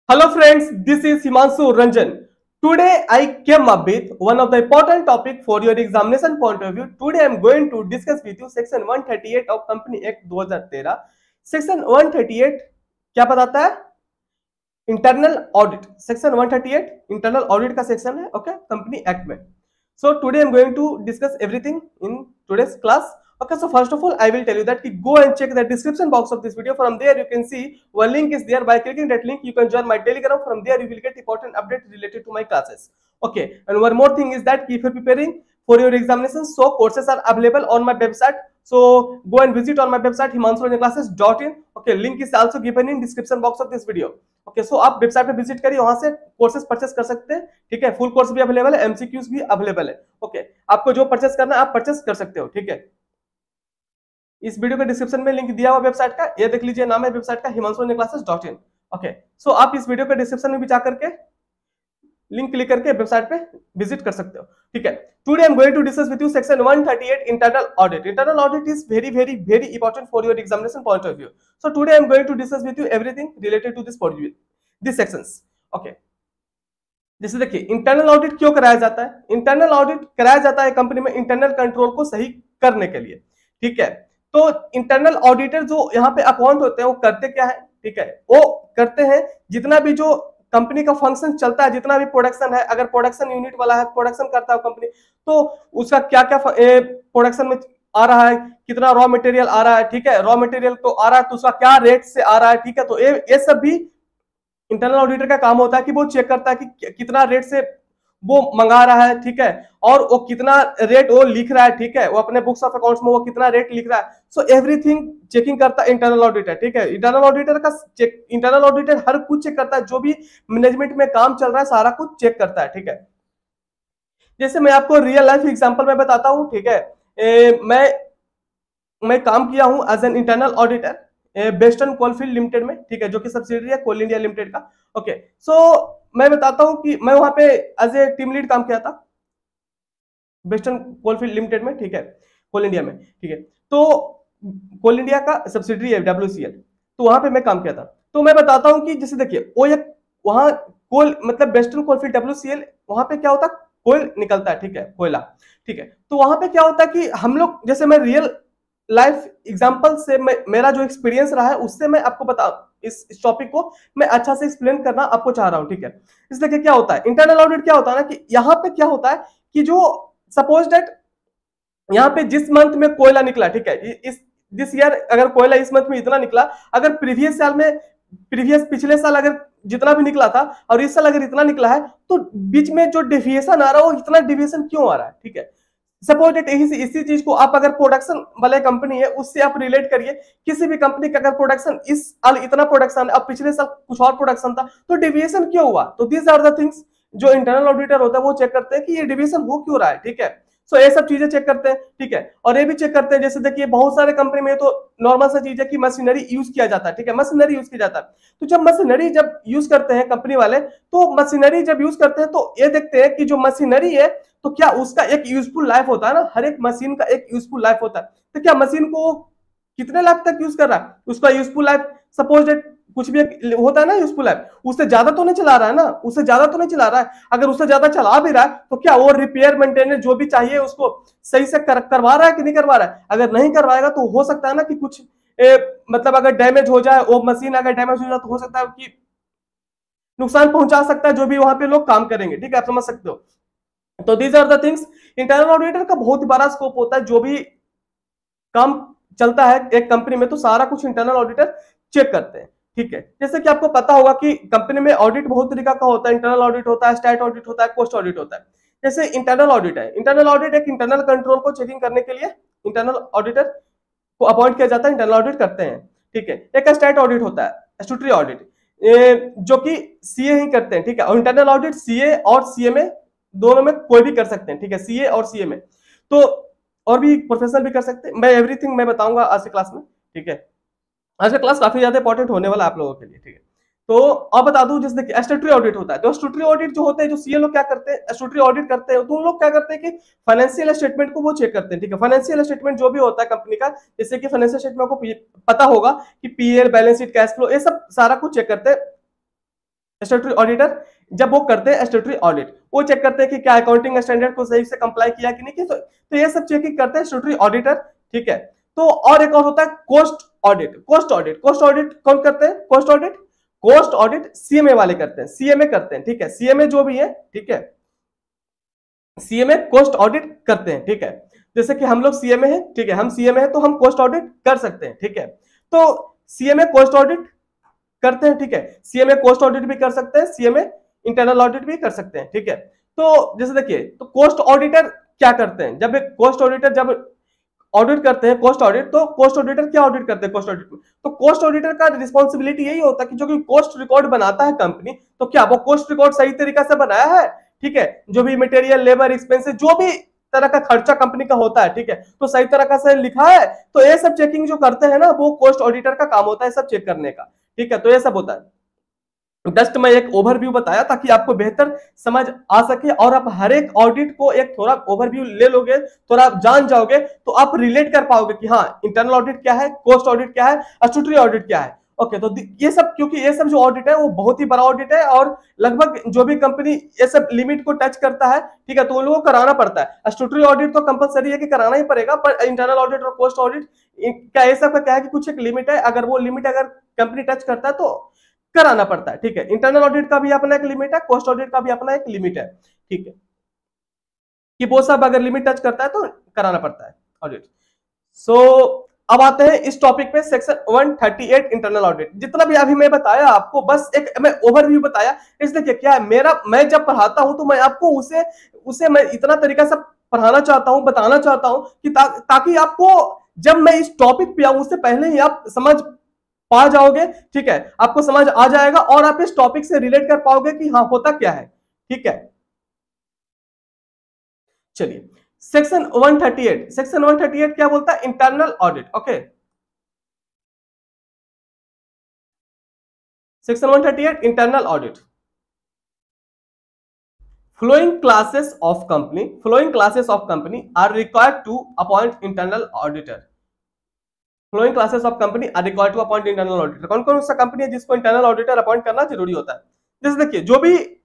Hello friends, this is Himanshu Ranjan. Today I came up with one of the important topic for your examination point of view. Today I am going to discuss with you section 138 of Company Act 2013. Section 138 क्या बताता है? Internal audit. Section 138 internal audit का section है, okay, company act में. So today I'm going to discuss everything in today's class. Okay, so first of all I will tell you that go and check the description box of this video. From there you can see one link is there. By clicking that link you can join my Telegram. From there you will get important update related to my classes. Okay, and one more thing is that if you're preparing for your examinations, so courses are available on my website. So go and visit on my website himanshuranjanclasses.in. Okay, link is also given in description box of this video. Okay, so आप website पे visit करिए, वहां से courses purchase कर सकते हैं. ठीक है, फुल कोर्स भी अवेलेबल है, एमसीक्यूज भी अवेलेबल है. ओके, आपको जो परचेस करना है आप परचेस कर सकते हो. ठीक है, इस वीडियो के डिस्क्रिप्शन में लिंक दिया हुआ वेबसाइट का, ये देख लीजिए, नाम है वेबसाइट का himanshuranjanclasses.in. ओके, सो आप इस वीडियो के डिस्क्रिप्शन में भी जा करके लिंक क्लिक करके वेबसाइट पे विजिट कर सकते हो. ठीक है, today I am going to discuss with you section 138 internal audit. Internal audit is very very very important for your examination point of view. So today I am going to discuss with you everything related to this sections. Okay, जैसे देखिए, internal audit क्यों कराया जाता है? Internal audit कराया जाता है company में इंटरनल कंट्रोल को सही करने के लिए. ठीक है, तो इंटरनल ऑडिटर जो यहाँ पे अकाउंट होते हैं वो करते क्या है? ठीक है, वो करते हैं जितना भी जो कंपनी का फंक्शन चलता है, जितना भी प्रोडक्शन है, अगर प्रोडक्शन यूनिट वाला है, प्रोडक्शन करता है कंपनी, तो उसका क्या क्या प्रोडक्शन में आ रहा है, कितना रॉ मटेरियल आ रहा है. ठीक है, रॉ मटेरियल तो आ रहा है तो उसका क्या रेट से आ रहा है. ठीक है, तो ये सब भी इंटरनल ऑडिटर का काम होता है कि वो चेक करता है कि कितना रेट से वो मंगा रहा है. ठीक है, और वो कितना रेट वो लिख रहा है. ठीक है, वो अपने बुक्स ऑफ अकाउंट्स में वो कितना रेट लिख रहा है. सो एवरीथिंग चेकिंग करता है इंटरनल ऑडिटर. ठीक है, इंटरनल ऑडिटर का चेक, इंटरनल ऑडिटर हर कुछ चेक करता है, जो भी मैनेजमेंट में काम चल रहा है सारा कुछ चेक करता है. ठीक है, जैसे मैं आपको रियल लाइफ एग्जांपल में बताता हूं. ठीक है, मैं काम किया हूं as an internal auditor western coalfield limited में. ठीक है, जो कि सब्सिडियरी है कोल इंडिया लिमिटेड का. ओके, सो मैं बताता हूं कि मैं वहां पे एज ए टीम लीड काम किया था वेस्टर्न कोलफील्ड लिमिटेड में. ठीक है, कोल इंडिया में. ठीक है, तो कोल इंडिया का सब्सिडियरी है WCL, तो वहां पे मैं काम किया था. तो मैं बताता हूं कि जैसे देखिए, वो एक वहां कोल मतलब वेस्टर्न कोलफील्ड WCL, वहां पे क्या होता है, कोयल निकलता है. ठीक है, कोयला. ठीक है, तो वहां पे क्या होता है कि हम लोग, जैसे मैं रियल लाइफ एग्जांपल से मेरा जो एक्सपीरियंस रहा है उससे मैं आपको बता, इस टॉपिक को मैं अच्छा से एक्सप्लेन करना आपको चाह रहा हूं. ठीक है, इसलिए क्या होता है इंटरनल ऑडिट, क्या होता है ना कि यहाँ पे क्या होता है कि जो सपोज दैट यहाँ पे जिस मंथ में कोयला निकला. ठीक है, इस दिस ईयर अगर कोयला इस मंथ में इतना निकला, अगर प्रीवियस साल में, पिछले साल अगर जितना भी निकला था और इस साल अगर इतना निकला है, तो बीच में जो डेविएशन आ रहा है वो इतना डेविएशन क्यों आ रहा है. ठीक है, सपोज दैट इसी चीज को आप अगर प्रोडक्शन वाले कंपनी है उससे आप रिलेट करिए. किसी भी कंपनी का अगर प्रोडक्शन इस साल इतना प्रोडक्शन अब पिछले साल कुछ और प्रोडक्शन था, तो डेविएशन क्यों हुआ? तो दीज आर द थिंग्स जो इंटरनल ऑडिटर होता है वो चेक करते हैं कि ये डेविएशन हो क्यों रहा है. ठीक है, सो ये सब चीजें चेक करते हैं. ठीक है, और ये भी चेक करते हैं, जैसे देखिए बहुत सारे कंपनी में तो नॉर्मल सा चीज है कि मशीनरी यूज किया जाता है. ठीक है, मशीनरी यूज किया जाता है, तो जब मशीनरी जब यूज करते हैं कंपनी वाले, तो मशीनरी जब यूज करते हैं तो ये देखते हैं कि जो मशीनरी है तो क्या उसका एक यूजफुल लाइफ होता है ना, हर एक मशीन का एक यूजफुल लाइफ होता है. तो क्या मशीन को कितने लाइफ तक यूज कर रहा है, उसका यूजफुल लाइफ, सपोज दैट कुछ भी होता है ना यूजफुल लाइफ, उससे ज्यादा तो नहीं चला रहा है ना, उससे ज्यादा तो नहीं चला रहा है. अगर उससे ज्यादा चला भी रहा है तो क्या वो रिपेयर मेंटेनेंस जो भी चाहिए उसको सही से करवा रहा है कि नहीं करवा रहा है? अगर नहीं करवाएगा तो हो सकता है ना कि कुछ मतलब अगर डैमेज हो जाए, वो मशीन अगर डैमेज हो जाए तो हो सकता है कि नुकसान पहुंचा सकता है जो भी वहां पे लोग काम करेंगे. ठीक है, आप समझ सकते हो. तो these are the things. Internal auditor का बहुत बड़ा स्कोप होता है, जो भी काम चलता है एक कंपनी में तो सारा कुछ इंटरनल ऑडिटर चेक करते हैं. ठीक है, जैसे कि आपको पता होगा कि कंपनी में ऑडिट बहुत तरीका का होता है. इंटरनल ऑडिट होता है, स्टैट ऑडिट होता है, कॉस्ट ऑडिट होता है. जैसे इंटरनल ऑडिट है, इंटरनल ऑडिट एक इंटरनल कंट्रोल को चेकिंग करने के लिए इंटरनल ऑडिटर को अपॉइंट किया जाता है, इंटरनल ऑडिट करते हैं. ठीक है, एक स्टैट ऑडिट होता है, स्टैट्यूटरी ऑडिट, जो कि सीए ही करते हैं. ठीक है, और इंटरनल ऑडिट सीए और सीए में दोनों में कोई भी कर सकते हैं. ठीक है, सीए और सीए में, तो और भी प्रोफेशनल भी कर सकते हैं. मैं एवरीथिंग मैं बताऊंगा आज के क्लास में. ठीक है, आज का क्लास काफी ज्यादा इंपॉर्टेंट होने वाला है आप लोगों के लिए. ठीक है, तो अब बता दूं, जैसे देखिए स्टैट्यूटरी ऑडिट होता है, तो स्टैट्यूटरी ऑडिट जो होते हैं, जो सीए लोग क्या करते हैं, स्टैट्यूटरी ऑडिट करते हैं, तो उन लोग क्या करते हैं कि फाइनेंशियल स्टेटमेंट को वो चेक करते हैं. ठीक है, फाइनेंशियल स्टेटमेंट जो भी होता है कंपनी का, जैसे कि फाइनेंशियल स्टेटमेंट को पता होगा कि PL, balance sheet, cash flow, ये सब सारा कुछ चेक करते हैं. स्टैट्यूटरी ऑडिटर जब वो करते हैं स्टैट्यूटरी ऑडिट, वो चेक करते हैं कि क्या अकाउंटिंग स्टैंडर्ड को सही से कंप्लाई किया कि नहीं किया, तो ये सब चेकिंग करते हैं स्टैट्यूटरी ऑडिटर, ठीक है। तो और एक और होता है cost audit. Cost audit, cost audit कौन करते हैं? Cost audit, cost audit CMA वाले करते हैं, सीएमए करते हैं, ठीक है। सीएमए जो भी है, ठीक है, सीएमए कोस्ट ऑडिट करते हैं, ठीक है। जैसे कि हम लोग सीएमए हैं, ठीक है, हम सीएमए हैं तो हम कोस्ट ऑडिट कर सकते हैं, ठीक है। तो सीएमए कोस्ट ऑडिट करते हैं, ठीक है। सीएमए कोस्ट ऑडिट भी कर सकते हैं, सीएमए इंटरनल ऑडिट भी कर सकते हैं, ठीक है। तो जैसे देखिए, तो कोस्ट ऑडिटर क्या करते हैं? जब एक कोस्ट ऑडिटर जब ऑडिट करते हैं कोस्ट ऑडिट, तो कोस्ट ऑडिटर क्या ऑडिट करते हैं कोस्ट ऑडिट में? तो कोस्ट ऑडिटर का रिस्पॉन्सिबिलिटी यही होता है कि जो कि कोस्ट रिकॉर्ड बनाता है कंपनी, तो क्या वो कोस्ट रिकॉर्ड सही तरीका से बनाया है, ठीक है। जो भी मटेरियल, लेबर एक्सपेंसेस, जो भी तरह का खर्चा कंपनी का होता है, ठीक है, तो सही तरह से लिखा है। तो ये सब चेकिंग जो करते हैं ना, वो कोस्ट ऑडिटर का काम होता है सब चेक करने का, ठीक है। तो ये सब होता है। जस्ट मैं एक ओवरव्यू बताया ताकि आपको बेहतर समझ आ सके, और आप हर एक ऑडिट को एक थोड़ा ओवरव्यू ले लोगे, थोड़ा आप जान जाओगे, तो आप रिलेट कर पाओगे कि हाँ इंटरनल ऑडिट क्या है, कोस्ट ऑडिट क्या है, स्टैट्यूटरी ऑडिट क्या है। ओके, तो ये सब, क्योंकि ये सब जो ऑडिट है वो बहुत ही बड़ा ऑडिट है, और लगभग जो भी कंपनी ये सब लिमिट को टच करता है, ठीक है, तो उन लोगों को कराना पड़ता है। स्टैट्यूटरी ऑडिट तो कंपलसरी है कि कराना ही पड़ेगा, पर इंटरनल ऑडिट और कोस्ट ऑडिट क्या ये सब का क्या है कि कुछ एक लिमिट है, अगर वो लिमिट अगर कंपनी टच करता है तो कराना पड़ता है, ठीक है। इंटरनल ऑडिट का भी अपना एक लिमिट है, कोस्ट ऑडिट का भी अपना एक लिमिट है, ठीक है, कि वो सब अगर लिमिट टच करता है तो कराना पड़ता है ऑडिट। सो अब आते हैं इस टॉपिक पे, सेक्शन 138 इंटरनल ऑडिट। जितना भी अभी मैं बताया आपको, बस एक मैं ओवरव्यू बताया। इसलिए देखिए क्या है, मेरा मैं जब पढ़ाता हूं तो मैं आपको उसे उसे मैं इतना तरीका से पढ़ाना चाहता हूं, बताना चाहता हूं कि ताकि आपको जब मैं इस टॉपिक पे आऊं उससे पहले ही आप समझ पा जाओगे, ठीक है, आपको समझ आ जाएगा और आप इस टॉपिक से रिलेट कर पाओगे कि हाँ होता क्या है, ठीक है। चलिए, सेक्शन 138, सेक्शन 138 क्या बोलता है? Internal audit. Okay, section 138 internal audit. Flowing classes of company are required to appoint internal auditor. Following classes of company are required to appoint internal auditor. कौन कौन सा कंपनी है जिसको इंटरनल ऑडिटर अपॉइंट करना जरूरी होता है? जैसे देखिए, जो भी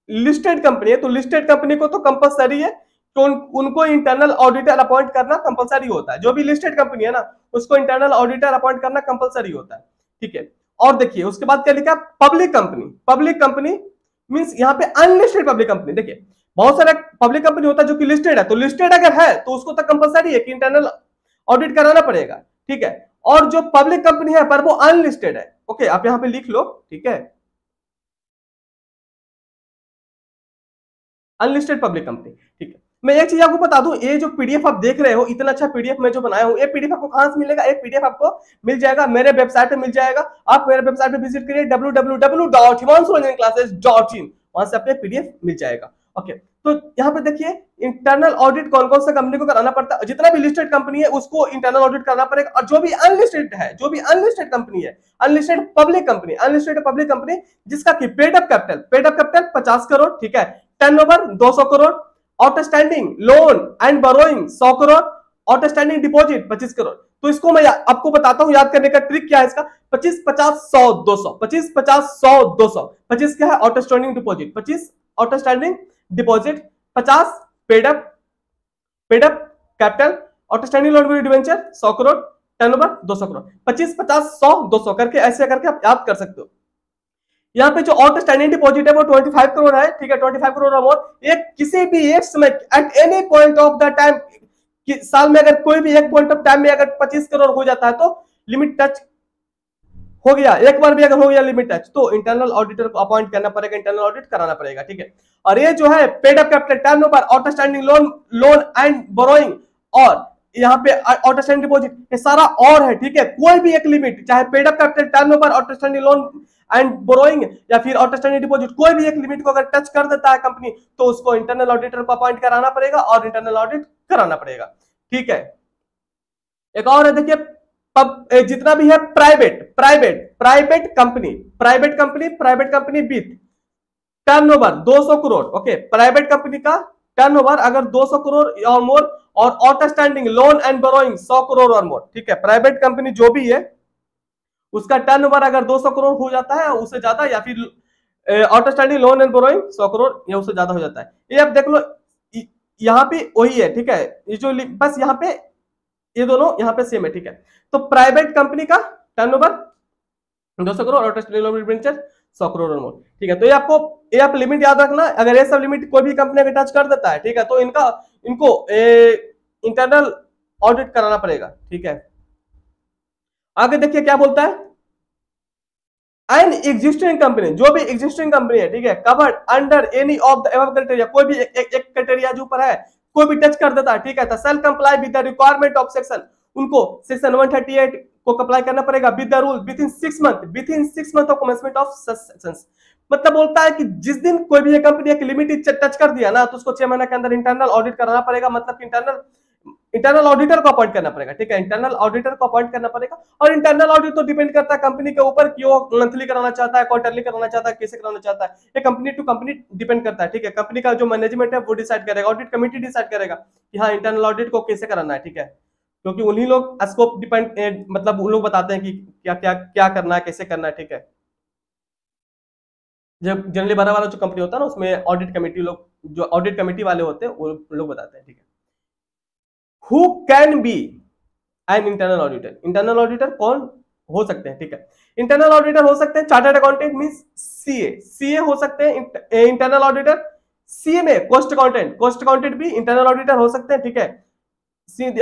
लिस्टेड कंपनी है, तो लिस्टेड कंपनी को तो कंपलसरी है, तो उनको इंटरनल ऑडिटर अपॉइंट करना कंपलसरी होता है। जो भी लिस्टेड कंपनी है ना, उसको इंटरनल ऑडिटर अपॉइंट करना कंपलसरी होता है, ठीक है। और देखिए उसके बाद क्या लिखा? Public company. Public company means यहाँ पे अनलिस्टेड पब्लिक कंपनी। देखिए बहुत सारा पब्लिक कंपनी होता है जो कि लिस्टेड है, तो लिस्टेड अगर है तो उसको तो कंपलसरी है कि इंटरनल ऑडिट कराना पड़ेगा, ठीक है। और जो पब्लिक कंपनी है पर वो अनलिस्टेड है, ओके, आप यहां पे लिख लो, ठीक है, अनलिस्टेड पब्लिक कंपनी, ठीक है। मैं एक चीज आपको बता दूं, ये जो पीडीएफ आप देख रहे हो, इतना अच्छा पीडीएफ मैं जो बनाया हूं, ये पीडीएफ आपको कहां से मिलेगा? एक पीडीएफ आपको मिल जाएगा मेरे वेबसाइट पे, मिल जाएगा। आप मेरे वेबसाइट पे विजिट करिए www.himanshuranjanclasses.in, वहां से आपको पीडीएफ मिल जाएगा। ओके, तो यहाँ पे देखिए इंटरनल ऑडिट कौन कौन सा कंपनी को कराना पड़ता है। जितना भी लिस्टेड कंपनी है उसको इंटरनल ऑडिट करना पड़ेगा, और जो भी अनलिस्टेड है, जो भी अनलिस्टेड कंपनी है, अनलिस्टेड पब्लिक कंपनी जिसका की पेड अप कैपिटल 50 करोड़, ठीक है, turnover 200 crore, outstanding loan and borrowing 100 crore, outstanding deposit 25 crore. तो इसको मैं आपको बताता हूं, याद करने का ट्रिक क्या है इसका। 25 50 100 200, 25 50 100 200। 25 क्या है? Outstanding deposit, 25 outstanding deposit, 50 paid up capital, outstanding loan debenture 100 crore, turnover 200 crore. 25 50 100 200 करके ऐसे करके आप याद कर सकते हो। यहाँ पे जो आउटस्टैंडिंग डिपॉजिट है वो 25 करोड़ है, ठीक है, 25 करोड़ और मोर। एक किसी भी एक समय at any point of the time, साल में अगर कोई भी एक पॉइंट ऑफ टाइम में अगर 25 करोड़ हो जाता है तो लिमिट टच हो गया। एक बार भी अगर हो गया लिमिट टच तो इंटरनल ऑडिटर को अपॉइंट करना पड़ेगा, इंटरनल ऑडिट कराना पड़ेगा, ठीक है। और ये जो है paid up capital, turnover, outstanding loan and borrowing, और यहाँ पे आउटस्टैंडिंग डिपॉजिट, ये सारा और है, ठीक है। कोई भी एक लिमिट, चाहे paid up capital, turnover, outstanding loan and borrowing या फिर आउटस्टैंडिंग डिपॉजिट, कोई भी एक लिमिट को अगर टच कर देता है कंपनी तो उसको इंटरनल ऑडिटर को अपॉइंट कराना पड़ेगा और इंटरनल ऑडिट कराना पड़ेगा, ठीक है। एक और है देखिए, जितना भी है private company with turnover 200 crore, okay, private company का टर्नओवर अगर 200 करोड़ और मोर, और outstanding loan and borrowing 100 crore और मोर, ठीक है। प्राइवेट कंपनी जो भी है उसका टर्नओवर अगर 200 करोड़ हो जाता है उससे ज्यादा, या फिर outstanding loan and borrowing 100 crore, ये उससे ज्यादा हो जाता है। ये आप देख लो, यहाँ पे वही है, ठीक है, ये जो बस यहाँ पे ये दोनों यहाँ पे सेम है, ठीक है। तो प्राइवेट कंपनी का turnover 200 crore, outstanding loan debenture 100 crore और मोर, ठीक है। तो ये आप लिमिट याद रखना, अगर ये सब लिमिट कोई भी कंपनी अगर टच कर देता है, ठीक है, तो इनको इंटरनल ऑडिट कराना पड़ेगा, ठीक है। आगे देखिए क्या बोलता है, एन एग्जिस्टिंग कंपनी, जो भी एग्जिस्टिंग कंपनी है, ठीक है, covered under any of the above criteria, कोई भी एक क्राइटेरिया जो ऊपर है कोई भी टच कर देता है, ठीक है, तो shall comply with the requirement of section, उनको सेक्शन 138 को कंप्लाई करना पड़ेगा with the rule within 6 month of commencement of such sections. मतलब बोलता है कि जिस दिन कोई भी कंपनी एक लिमिट टच कर दिया ना, तो उसको 6 महीने के अंदर इंटरनल ऑडिट कराना पड़ेगा, मतलब कि इंटरनल ऑडिटर को अपॉइंट करना पड़ेगा, ठीक है, इंटरनल ऑडिटर को अपॉइंट करना पड़ेगा। और इंटरनल ऑडिट तो डिपेंड करता है कंपनी के ऊपर कि वो मंथली कराना चाहता है, क्वार्टरली कराना चाहता है, कैसे कराना चाहता है, ये कंपनी टू कंपनी डिपेंड करता है, ठीक है। कंपनी का जो मैनेजमेंट है वो डिसाइड करेगा, ऑडिट कमेटी डिसाइड करेगा कि हाँ इंटरनल ऑडिट को कैसे कराना है, ठीक है, क्योंकि उन्हीं लोग स्कोप डिपेंड, मतलब वो लोग बताते हैं कि क्या क्या क्या करना है, कैसे करना है, ठीक है। जब जनरली बड़ा वाला जो कंपनी होता है ना, उसमें ऑडिट कमेटी लोग, जो ऑडिट कमेटी वाले होते हैं वो लोग बताते हैं, ठीक है। Who can be N internal auditor, internal auditor कौन हो सकते हैं, ठीक है। इंटरनल ऑडिटर हो सकते हैं चार्टर्ड अकाउंटेंट मींस सीए हो सकते हैं इंटरनल ऑडिटर। सीए में कॉस्ट अकाउंटेंट भी इंटरनल ऑडिटर हो सकते हैं, ठीक है।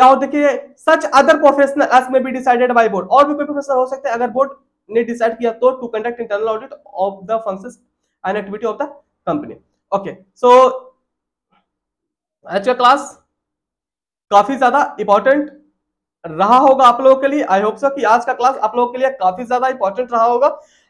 और देखिए सच अदर प्रोफेशनल एज में बी डिसाइडेड बाय बोर्ड, और भी कोई प्रोफेशनल हो सकते हैं अगर बोर्ड ने डिसाइड किया तो, to conduct internal audit of the functions and activity of the company. Okay, so आज का क्लास काफी ज्यादा इंपॉर्टेंट रहा होगा आप लोगों के लिए। आई होप सो कि आज का क्लास आप लोगों के लिए काफी ज्यादा इंपॉर्टेंट रहा होगा।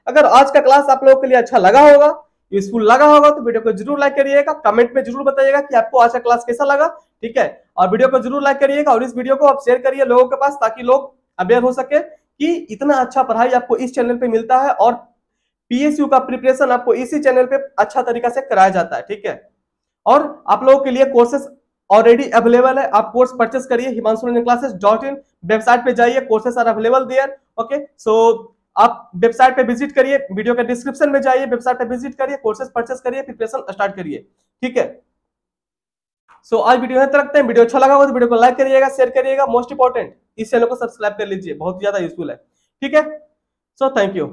अगर आज का क्लास आप लोगों के लिए अच्छा लगा होगा, यूजफुल लगा होगा, तो वीडियो को जरूर लाइक करिएगा, कमेंट में जरूर बताइएगा कि आपको आज का क्लास कैसा लगा, ठीक है। और वीडियो को जरूर लाइक करिएगा और इस वीडियो को आप शेयर करिए लोगों के पास, ताकि लोग अवेयर हो सके कि इतना अच्छा पढ़ाई आपको इस चैनल पे मिलता है और पीएसयू का प्रिपरेशन आपको इसी चैनल पे अच्छा तरीका से कराया जाता है, ठीक है। और आप लोगों के लिए कोर्सेस ऑलरेडी अवेलेबल है, आप कोर्स परचेस करिए himanshulearningclasses.in, वेबसाइट पे जाइए, courses are available there. Okay, so आप वेबसाइट पे विजिट करिए, वीडियो के डिस्क्रिप्शन में जाइए, वेबसाइट पे विजिट करिए, कोर्सेस परचेस करिए, प्रिपरेशन स्टार्ट करिए, ठीक है। सो आज वीडियो यहां तक रखते हैं। वीडियो अच्छा लगा हो तो वीडियो को लाइक करिएगा, शेयर करिएगा, मोस्ट इंपॉर्टेंट इस चैनल को सब्सक्राइब कर लीजिए, बहुत ज्यादा यूजफुल है, ठीक है। So thank you.